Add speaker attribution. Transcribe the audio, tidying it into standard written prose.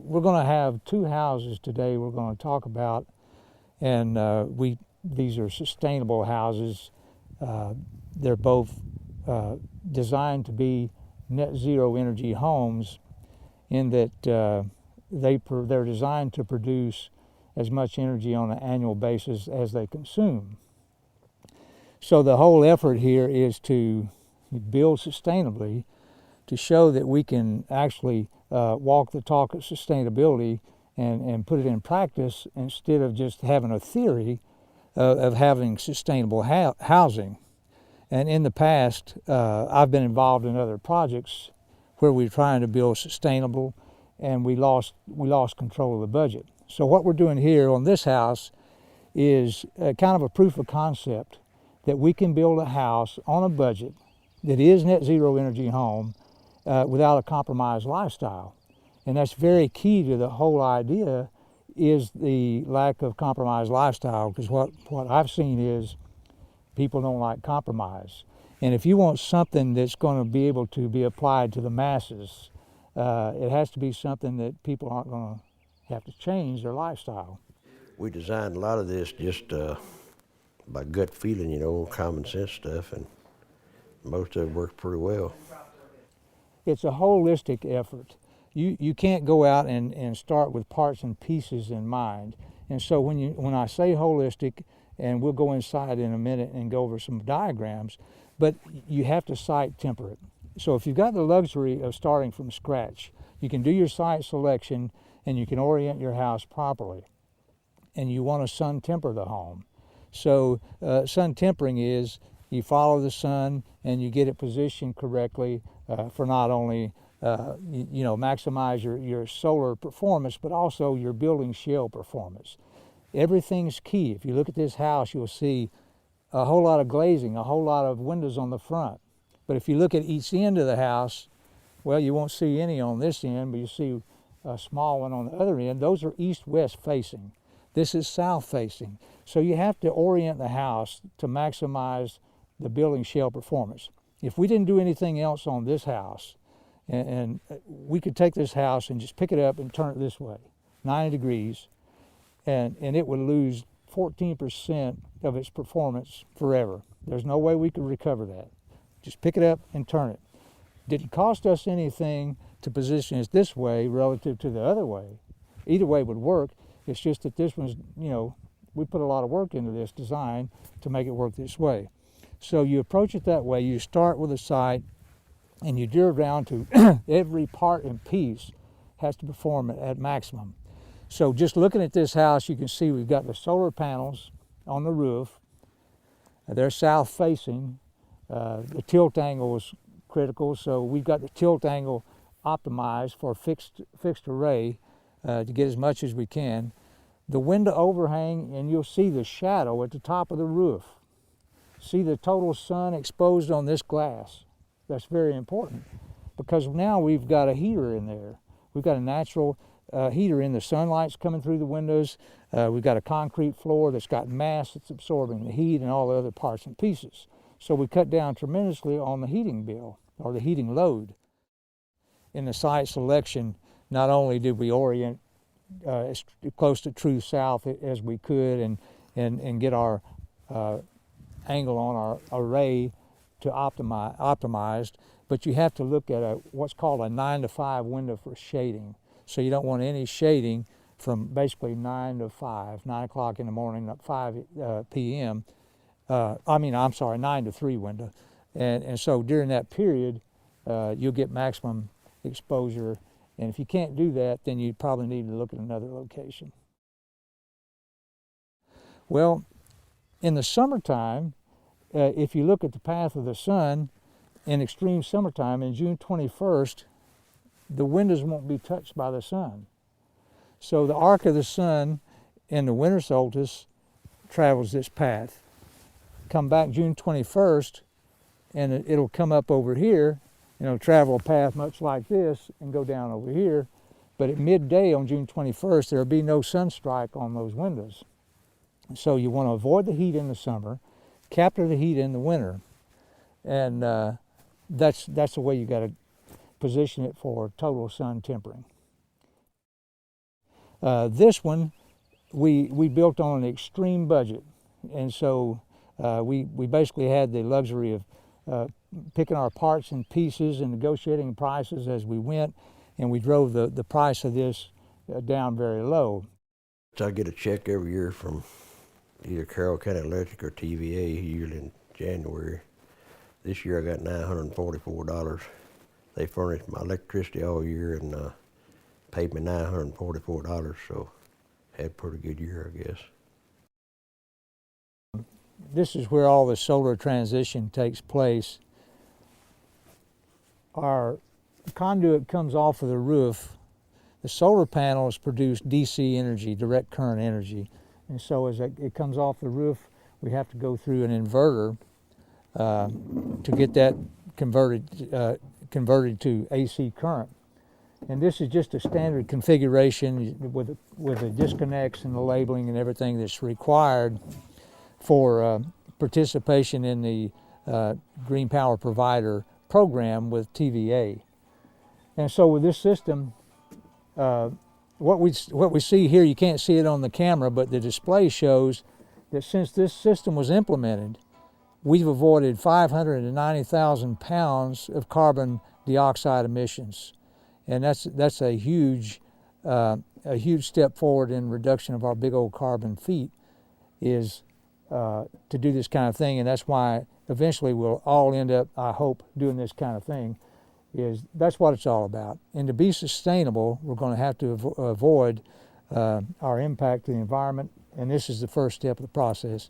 Speaker 1: we're going to have two houses today we're going to talk about, and these are sustainable houses. They're both designed to be net zero energy homes, in that they're designed to produce as much energy on an annual basis as they consume. So the whole effort here is to build sustainably, to show that we can actually walk the talk of sustainability and put it in practice, instead of just having a theory of having sustainable housing. And in the past, I've been involved in other projects where we're trying to build sustainable, and we lost control of the budget. So what we're doing here on this house is kind of a proof of concept that we can build a house on a budget that is net zero energy home without a compromised lifestyle. And that's very key to the whole idea, is the lack of compromised lifestyle, because what I've seen is people don't like compromise. And if you want something that's going to be able to be applied to the masses, it has to be something that people aren't going to have to change their lifestyle.
Speaker 2: We designed a lot of this just by gut feeling, you know, common sense stuff, and most of it works pretty well.
Speaker 1: It's a holistic effort. You can't go out and start with parts and pieces in mind. And so when I say holistic, and we'll go inside in a minute and go over some diagrams, but you have to site temperate. So if you've got the luxury of starting from scratch, you can do your site selection and you can orient your house properly. And you want to sun temper the home. So sun tempering is you follow the sun and you get it positioned correctly for not only maximize your solar performance, but also your building shell performance. Everything's key. If you look at this house, you'll see a whole lot of glazing, a whole lot of windows on the front. But if you look at each end of the house, well, you won't see any on this end, but you see a small one on the other end. Those are east-west facing. This is south facing. So you have to orient the house to maximize the building shell performance. If we didn't do anything else on this house, and we could take this house and just pick it up and turn it this way, 90 degrees, and it would lose 14% of its performance forever. There's no way we could recover that. Just pick it up and turn it. Didn't cost us anything to position it this way relative to the other way. Either way would work. It's just that this one's, we put a lot of work into this design to make it work this way. So you approach it that way. You start with a site and you drill down to every part and piece has to perform at maximum. So just looking at this house, you can see we've got the solar panels on the roof. They're south facing. The tilt angle is critical, so we've got the tilt angle optimized for fixed array to get as much as we can. The window overhang, and you'll see the shadow at the top of the roof. See the total sun exposed on this glass. That's very important, because now we've got a heater in there. We've got a natural heater in. The sunlight's coming through the windows. We've got a concrete floor that's got mass that's absorbing the heat and all the other parts and pieces. So we cut down tremendously on the heating bill, or the heating load. In the site selection, not only did we orient as close to true south as we could and get our angle on our array to optimized, but you have to look at what's called a 9 to 5 window for shading. So you don't want any shading from basically 9 to 5, 9 o'clock in the morning up 5 p.m. 9 to 3 window. And so during that period, you'll get maximum exposure. And if you can't do that, then you probably need to look at another location. Well, in the summertime, if you look at the path of the sun in extreme summertime, in June 21st, the windows won't be touched by the sun. So the arc of the sun in the winter solstice travels this path. Come back June 21st, and it'll come up over here, and it'll travel a path much like this and go down over here. But at midday on June 21st, there'll be no sun strike on those windows. So you want to avoid the heat in the summer, capture the heat in the winter, and that's the way you got to position it for total sun tempering. This one, we built on an extreme budget, and so we basically had the luxury of picking our parts and pieces and negotiating prices as we went, and we drove the price of this down very low.
Speaker 2: I get a check every year from either Carroll County Electric or TVA, usually in January. This year I got $944. They furnished my electricity all year and paid me $944, so had a pretty good year, I guess.
Speaker 1: This is where all the solar transition takes place. Our conduit comes off of the roof. The solar panels produce DC energy, direct current energy. And so as it comes off the roof, we have to go through an inverter to get that converted to AC current. And this is just a standard configuration with the disconnects and the labeling and everything that's required for participation in the Green Power Provider program with TVA. And so with this system, what we see here, you can't see it on the camera, but the display shows that since this system was implemented, we've avoided 590,000 pounds of carbon dioxide emissions. And that's a huge step forward in reduction of our big old carbon feet, is to do this kind of thing. And that's why eventually we'll all end up, I hope, doing this kind of thing. That's what it's all about. And to be sustainable, we're going to have to avoid our impact to the environment, and this is the first step of the process.